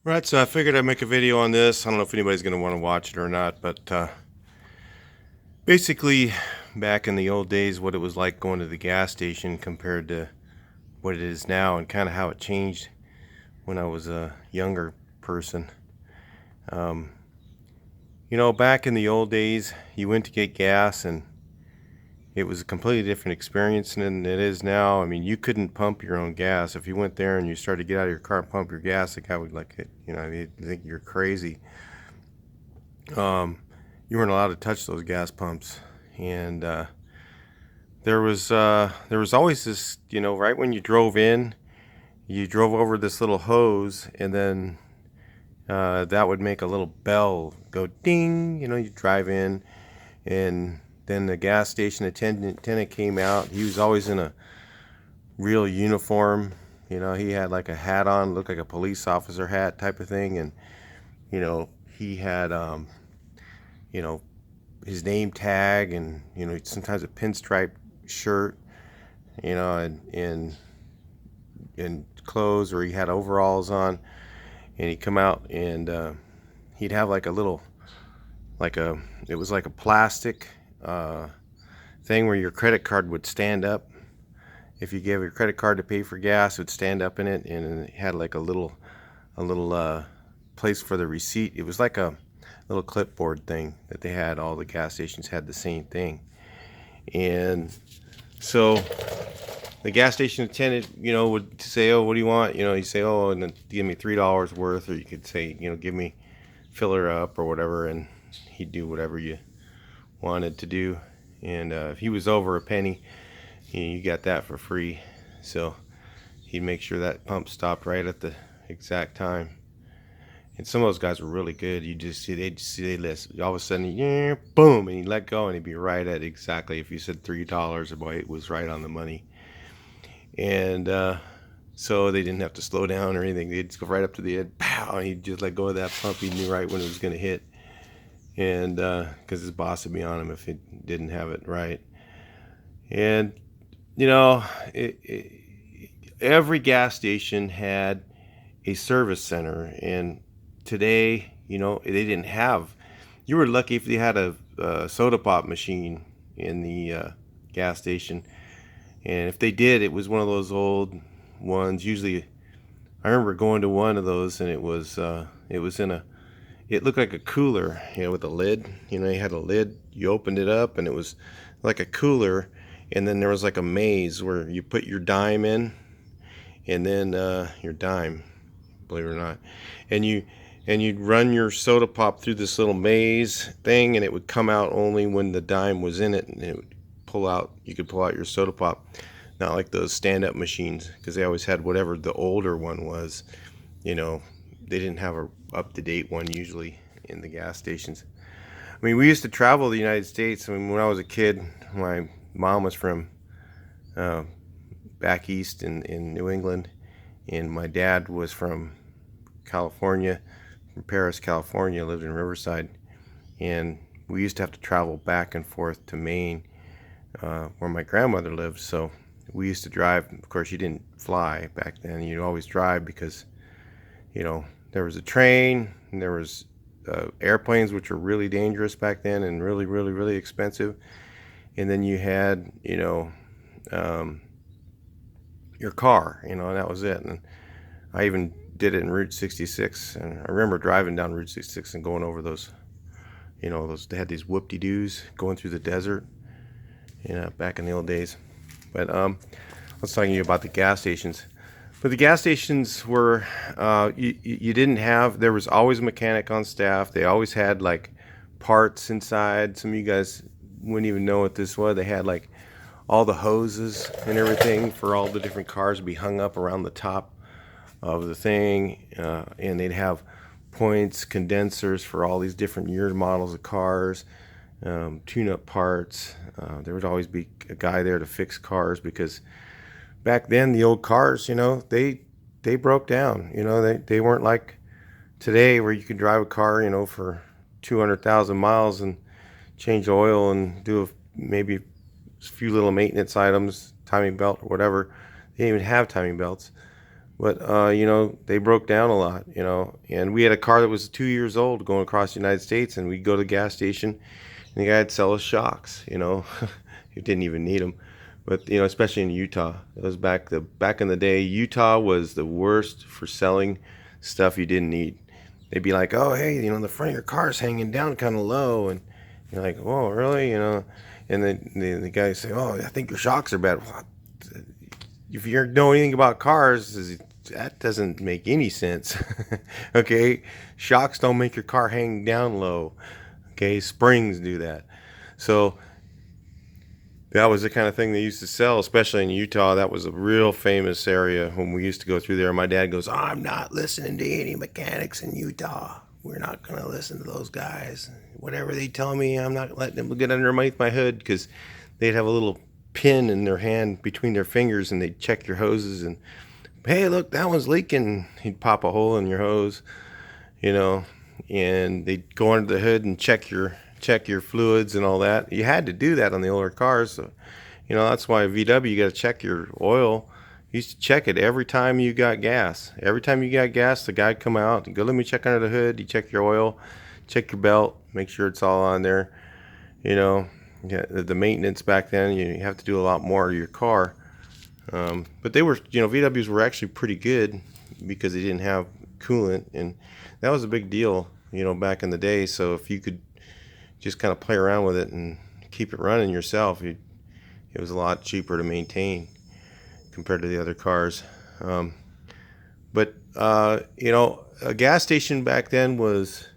Right, so I figured I'd make a video on this. I don't know if anybody's going to want to watch it or not, but basically, back in the old days, what it was like going to the gas station compared to what it is now, and kind of how it changed when I was a younger person. Um, Back in the old days, you went to get gas, and it was a completely different experience than it is now. I mean, you couldn't pump your own gas. If you went there and you started to get out of your car and pump your gas, the guy would he'd think you're crazy. Um, you weren't allowed to touch those gas pumps, and there was always this, right when you drove in, you drove over this little hose, and then that would make a little bell go ding. You drive in, and then the gas station attendant came out. He was always in a real uniform. He had like a hat on, looked like a police officer hat type of thing, and he had you know his name tag, and sometimes a pinstripe shirt, and clothes, or he had overalls on, and he'd come out, and he'd have like a little, it was like a plastic thing where your credit card would stand up. If you gave your credit card to pay for gas, it would stand up in it, and it had like a little place for the receipt. It was like a little clipboard thing that they had. All the gas stations had the same thing, and so the gas station attendant, would say, "Oh, what do you want?" You say, "Oh, and then give me $3 worth," or you could say, "Give me, fill her up," or whatever, and he'd do whatever you wanted to do. And if he was over a penny, you got that for free. So he'd make sure that pump stopped right at the exact time. And some of those guys were really good. You just see they'd listen. All of a sudden, yeah, boom, and he'd let go, and he'd be right at exactly. If you said $3, boy, it was right on the money. And so they didn't have to slow down or anything. They'd just go right up to the end, pow, and he'd just let go of that pump. He knew right when it was going to hit, and because his boss would be on him if he didn't have it right. And every gas station had a service center, and today, they didn't have. You were lucky if they had a soda pop machine in the gas station, and if they did, it was one of those old ones. Usually, I remember going to one of those, and it was in a. It looked like a cooler, with a lid. You had a lid. You opened it up, and it was like a cooler, and then there was like a maze where you put your dime in, and then your dime, believe it or not, and you'd run your soda pop through this little maze thing, and it would come out only when the dime was in it, and it would pull out. You could pull out your soda pop, not like those stand-up machines, because they always had whatever the older one was. They didn't have a up-to-date one usually in the gas stations. I mean, we used to travel the United States. I mean, when I was a kid, my mom was from back east in New England, and my dad was from California, from Paris, California, lived in Riverside, and we used to have to travel back and forth to Maine, where my grandmother lived. So we used to drive. Of course, you didn't fly back then. You'd always drive because, there was a train, and there was airplanes, which were really dangerous back then and really, really, really expensive. And then you had, your car, and that was it. And I even did it in Route 66, and I remember driving down Route 66 and going over those, they had these whoop-de-doos going through the desert, back in the old days. But I was talking to you about the gas stations. But the gas stations were, you didn't have, there was always a mechanic on staff. They always had like parts inside. Some of you guys wouldn't even know what this was. They had like all the hoses and everything for all the different cars to be hung up around the top of the thing. And they'd have points, condensers for all these different year models of cars, tune-up parts. There would always be a guy there to fix cars, because back then the old cars, they broke down. They weren't like today where you could drive a car, for 200,000 miles and change oil and do maybe a few little maintenance items, timing belt or whatever. They didn't even have timing belts. But you know, they broke down a lot, you know. And we had a car that was 2 years old going across the United States, and we'd go to the gas station, and the guy would sell us shocks, you know. You didn't even need them, but you know, especially in Utah, it was back in the day. Utah was the worst for selling stuff you didn't need. They'd be like, "Oh, hey, you know, the front of your car's hanging down kind of low," and you're like, "Oh, really?" You know, and then the guy say, "Oh, I think your shocks are bad." Well, if you don't know anything about cars, that doesn't make any sense. Okay, shocks don't make your car hang down low. Okay, springs do that. So that was the kind of thing they used to sell, especially in Utah. That was a real famous area when we used to go through there. My dad goes, "I'm not listening to any mechanics in Utah. We're not going to listen to those guys. Whatever they tell me, I'm not letting them get underneath my hood," because they'd have a little pin in their hand between their fingers, and they'd check your hoses. And, "Hey, look, that one's leaking." He'd pop a hole in your hose, you know, and they'd go under the hood and check your fluids and all that. You had to do that on the older cars. So, you know, that's why VW, you got to check your oil. You used to check it every time you got gas. Every time you got gas, the guy'd come out and go, "Let me check under the hood." You check your oil, check your belt, make sure it's all on there. You know, yeah, the maintenance back then, you have to do a lot more to your car. But they were, you know, VWs were actually pretty good because they didn't have coolant, and that was a big deal, you know, back in the day. So if you could just kind of play around with it and keep it running yourself, it was a lot cheaper to maintain compared to the other cars. But you know, a gas station back then was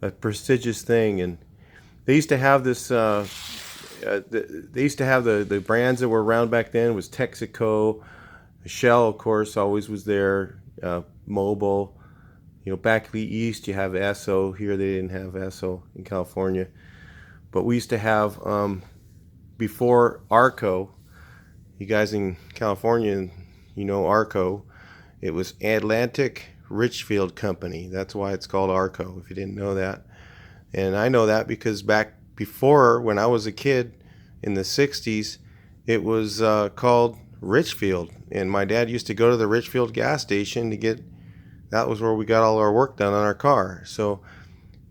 a prestigious thing, and they used to have this. They used to have the brands that were around back then was Texaco, Shell, of course, always was there. Mobil, you know, back east you have Esso. Here they didn't have Esso in California, but we used to have before Arco. You guys in California, you know Arco. It was Atlantic Richfield Company. That's why it's called Arco, if you didn't know that. And I know that because back before, when I was a kid in the 60s, it was called Richfield. And my dad used to go to the Richfield gas station to get, that was where we got all our work done on our car. So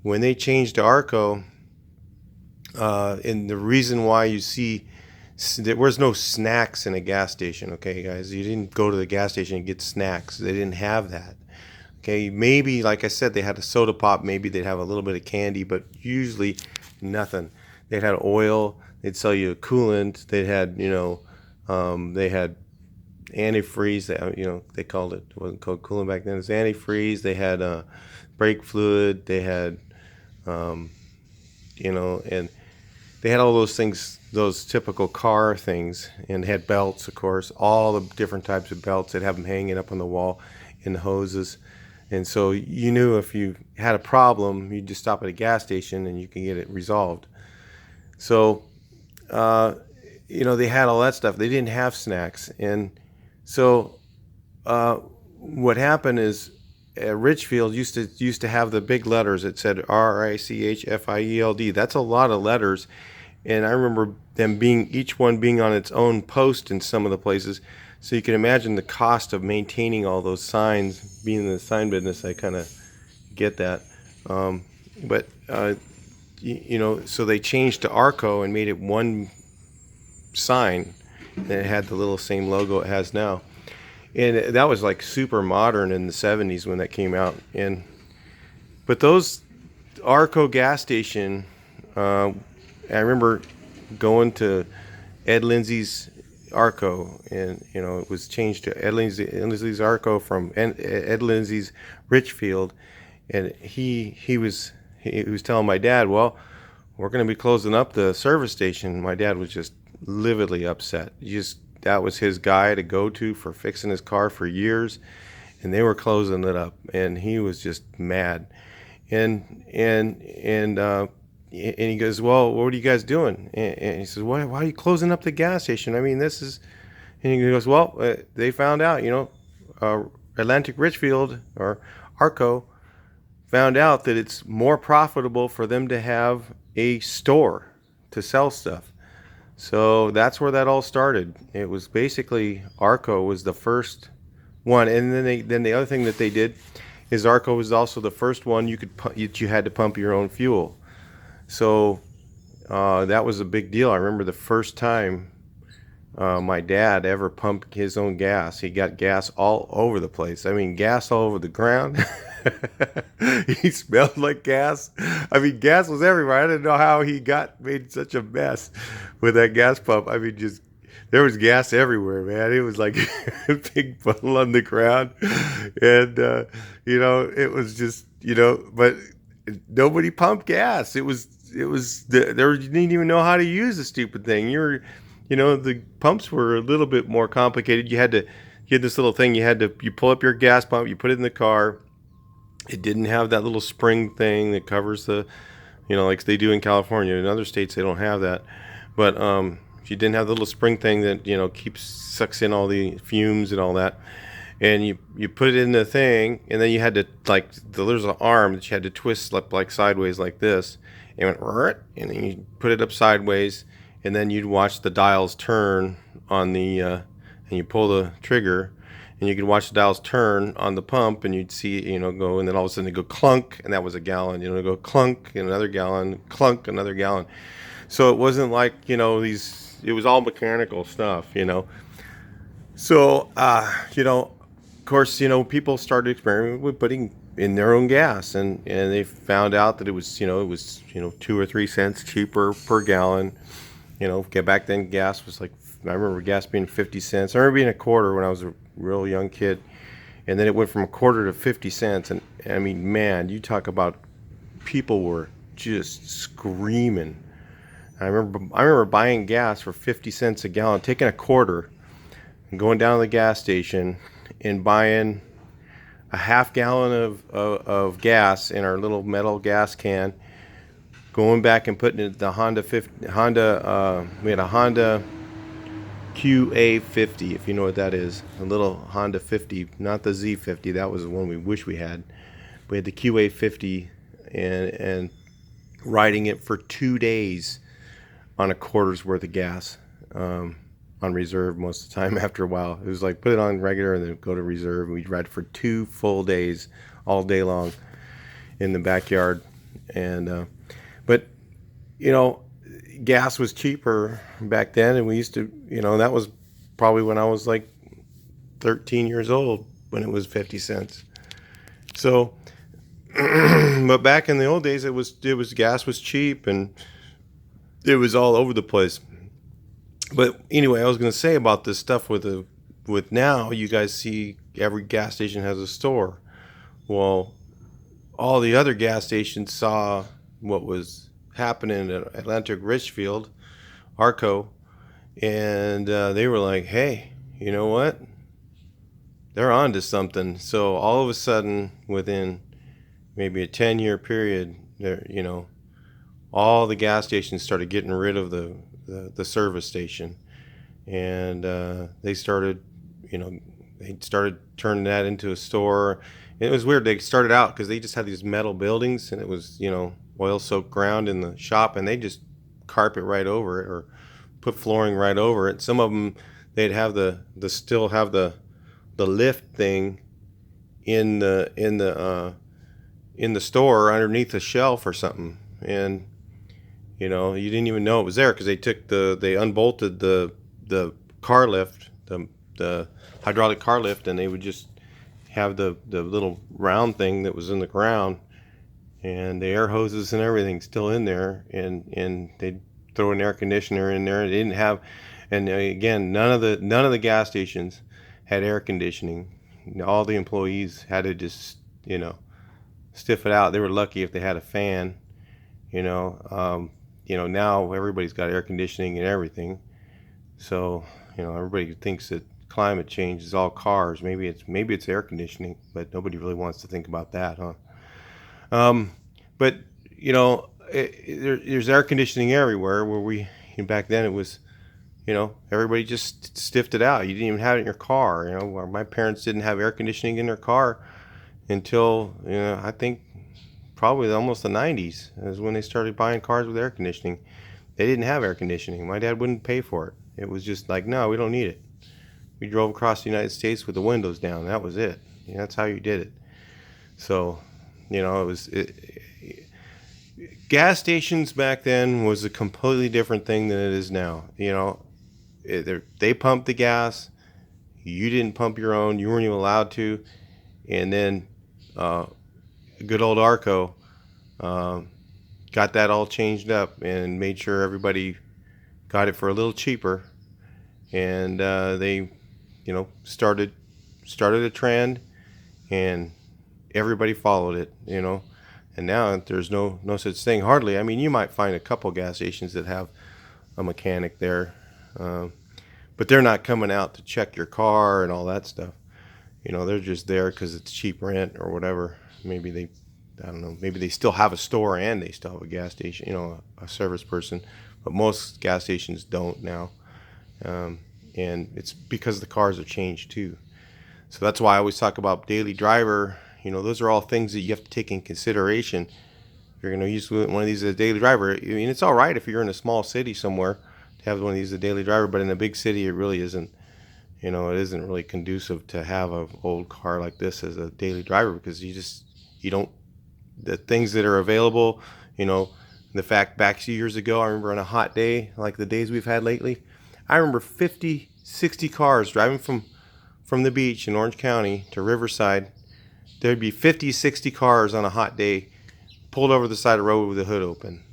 when they changed to Arco, and the reason why you see there was no snacks in a gas station, okay, guys? You didn't go to the gas station and get snacks. They didn't have that. Okay, maybe, like I said, they had a soda pop. Maybe they'd have a little bit of candy, but usually nothing. They'd had oil. They'd sell you a coolant. They had, you know, they had antifreeze. You know, they called it. It wasn't called coolant back then. It was antifreeze. They had brake fluid. They had, you know, and they had all those things, those typical car things, and had belts, of course, all the different types of belts. They'd have them hanging up on the wall in the hoses. And so you knew if you had a problem, you'd just stop at a gas station and you can get it resolved. So, you know, they had all that stuff. They didn't have snacks. And so what happened is Richfield used to have the big letters that said RICHFIELD. That's a lot of letters. And I remember them being, each one being on its own post in some of the places. So you can imagine the cost of maintaining all those signs. Being in the sign business, I kind of get that. But you know, so they changed to Arco and made it one sign, and it had the little same logo it has now. And that was like super modern in the 70s when that came out. But those Arco gas station, I remember going to Ed Lindsay's Arco, and you know, it was changed to Ed Lindsay's Arco from Ed Lindsay's Richfield, and he was telling my dad, "Well, we're going to be closing up the service station." My dad was just lividly upset. That was his guy to go to for fixing his car for years, and they were closing it up, and he was just mad. And he goes, "Well, what are you guys doing?" And he says, why are you closing up the gas station? I mean, this is, and he goes, "Well, they found out, you know, Atlantic Richfield or Arco found out that it's more profitable for them to have a store to sell stuff." So that's where that all started. It was basically, Arco was the first one. And then the other thing that they did is Arco was also the first one you had to pump your own fuel. So that was a big deal. I remember the first time my dad ever pumped his own gas. He got gas all over the place. I mean, gas all over the ground. He smelled like gas. I mean, gas was everywhere. I didn't know how he made such a mess with that gas pump. I mean, just there was gas everywhere, man. It was like a big puddle on the ground, and it was just but nobody pumped gas. You didn't even know how to use the stupid thing. The pumps were a little bit more complicated. You had this little thing. You pull up your gas pump, you put it in the car. It didn't have that little spring thing that covers like they do in California. In other states, they don't have that. But if you didn't have the little spring thing that sucks in all the fumes and all that, and you put it in the thing, and then you had to there's an arm that you had to twist like sideways like this, and and then you put it up sideways, and then you'd watch the dials turn on and you pull the trigger, and you could watch the dials turn on the pump, and you'd see go, and then all of a sudden it'd go clunk, and that was a gallon. It'd go clunk, and another gallon, clunk, another gallon. So it wasn't like it was all mechanical stuff. So of course people started experimenting with putting in their own gas, and they found out that it was 2 or 3 cents cheaper per gallon. Back then gas was I remember gas being 50 cents. I remember being a quarter when I was a real young kid, and then it went from a quarter to 50 cents. And I mean, man, you talk about people were just screaming. I remember buying gas for 50 cents a gallon, taking a quarter and going down to the gas station and buying a half gallon of gas in our little metal gas can, going back and putting it in the we had a Honda QA50, if you know what that is, a little Honda 50, not the Z50. That was the one we wish we had. We had the QA50, and riding it for 2 days on a quarter's worth of gas, on reserve most of the time. After a while, it was like put it on regular and then go to reserve. We'd ride for 2 full days, all day long, in the backyard. And but gas was cheaper back then, and we used to, that was probably when I was like 13 years old when it was 50 cents. So, but back in the old days, it was gas was cheap, and it was all over the place. But anyway, I was going to say about this stuff with now, you guys see every gas station has a store. Well, all the other gas stations saw what was happening at Atlantic Richfield, Arco, and they were like, hey, you know what? They're on to something. So all of a sudden, within maybe a 10-year period, all the gas stations started getting rid of the service station, and they started turning that into a store. And it was weird. They started out because they just had these metal buildings, and it was oil-soaked ground in the shop, and they just carpet right over it or put flooring right over it. Some of them, they'd have still have the lift thing in the store underneath the shelf or something, and you didn't even know it was there because they unbolted the car lift, the hydraulic car lift, and they would just have the little round thing that was in the ground, and the air hoses and everything still in there, and they'd throw an air conditioner in there. They didn't have, and again, none of the gas stations had air conditioning. All the employees had to just stiff it out. They were lucky if they had a fan. Now everybody's got air conditioning and everything, so everybody thinks that climate change is all cars. Maybe it's air conditioning, but nobody really wants to think about that, huh? But there's air conditioning everywhere. Where back then it was, everybody just stiffed it out. You didn't even have it in your car. My parents didn't have air conditioning in their car until I think probably almost the 90s is when they started buying cars with air conditioning. They didn't have air conditioning. My dad wouldn't pay for it. It was just like, no, we don't need it. We drove across the United States with the windows down. That was it. That's how you did it. So, gas stations back then was a completely different thing than it is now. They pumped the gas. You didn't pump your own. You weren't even allowed to. And then good old Arco got that all changed up and made sure everybody got it for a little cheaper. And they, started a trend, and everybody followed it. And now there's no such thing hardly. I mean, you might find a couple gas stations that have a mechanic there, but they're not coming out to check your car and all that stuff. They're just there because it's cheap rent or whatever. Maybe I don't know, maybe they still have a store and they still have a gas station, a service person, but most gas stations don't now. And it's because the cars have changed too. So that's why I always talk about daily driver. Those are all things that you have to take in consideration. If you're going to use one of these as a daily driver, I mean, it's all right if you're in a small city somewhere to have one of these as a daily driver, but in a big city, it really isn't. It isn't really conducive to have an old car like this as a daily driver, because you don't, the things that are available, the fact back 2 years ago, I remember on a hot day, like the days we've had lately, I remember 50, 60 cars driving from the beach in Orange County to Riverside. There'd be 50, 60 cars on a hot day pulled over the side of the road with the hood open.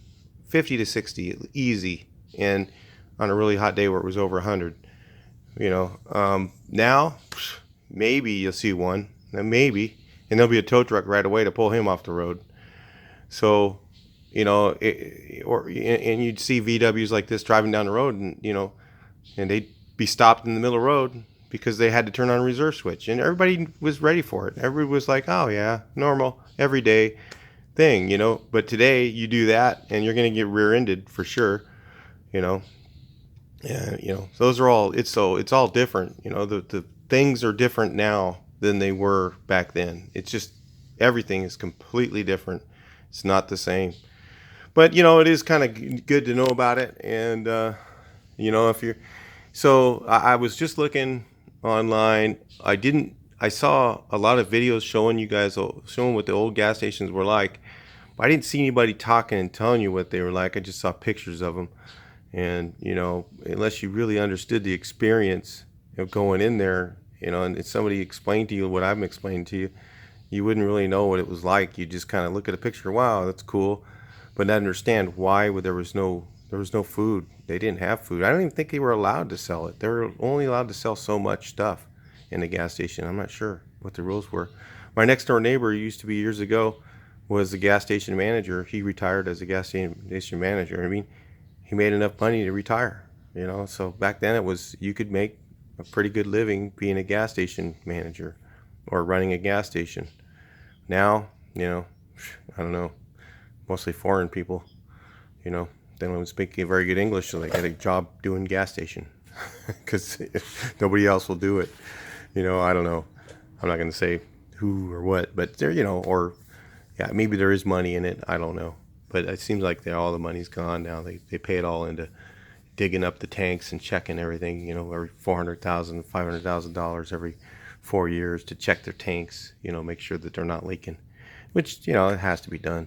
50 to 60, easy. And on a really hot day where it was over 100. Now, maybe you'll see one. Maybe. And there'll be a tow truck right away to pull him off the road. So, and you'd see VWs like this driving down the road, and they'd be stopped in the middle of the road because they had to turn on a reserve switch, and everybody was ready for it. Everybody was like, oh yeah, normal, everyday thing, but today you do that and you're going to get rear-ended for sure. Those are all, it's all different. The things are different now than they were back then. It's just, everything is completely different. It's not the same. But, it is kind of good to know about it. And, if you're, so I was just looking online. I saw a lot of videos showing what the old gas stations were like, but I didn't see anybody talking and telling you what they were like. I just saw pictures of them. And, unless you really understood the experience of going in there, and if somebody explained to you what I'm explaining to you, you wouldn't really know what it was like. You just kind of look at a picture, wow, that's cool, but not understand why there was no food. They didn't have food. I don't even think they were allowed to sell it. They were only allowed to sell so much stuff in the gas station. I'm not sure what the rules were. My next door neighbor used to be years ago was the gas station manager. He retired as a gas station manager. I mean, he made enough money to retire, so back then you could make a pretty good living being a gas station manager or running a gas station. Now, I don't know, mostly foreign people, they don't speak very good English, so they get a job doing gas station because nobody else will do it. I don't know. I'm not going to say who or what, but there, maybe there is money in it. I don't know. But it seems like all the money's gone now. They pay it all into digging up the tanks and checking everything, every $400,000, $500,000 every 4 years to check their tanks, make sure that they're not leaking, which, it has to be done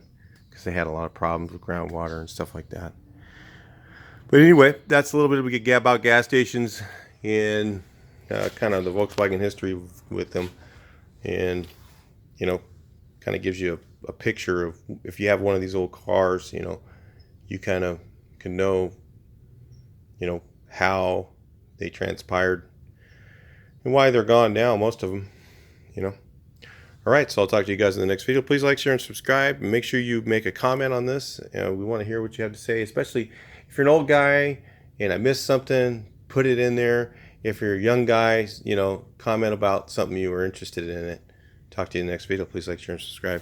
because they had a lot of problems with groundwater and stuff like that. But anyway, that's a little bit about gas stations and kind of the Volkswagen history with them. And, kind of gives you a picture of, if you have one of these old cars, you kind of can know, how they transpired and why they're gone now, most of them, All right, so I'll talk to you guys in the next video. Please like, share, and subscribe. And make sure you make a comment on this. We want to hear what you have to say, especially if you're an old guy and I missed something, put it in there. If you're a young guy, comment about something you were interested in it. Talk to you in the next video. Please like, share, and subscribe.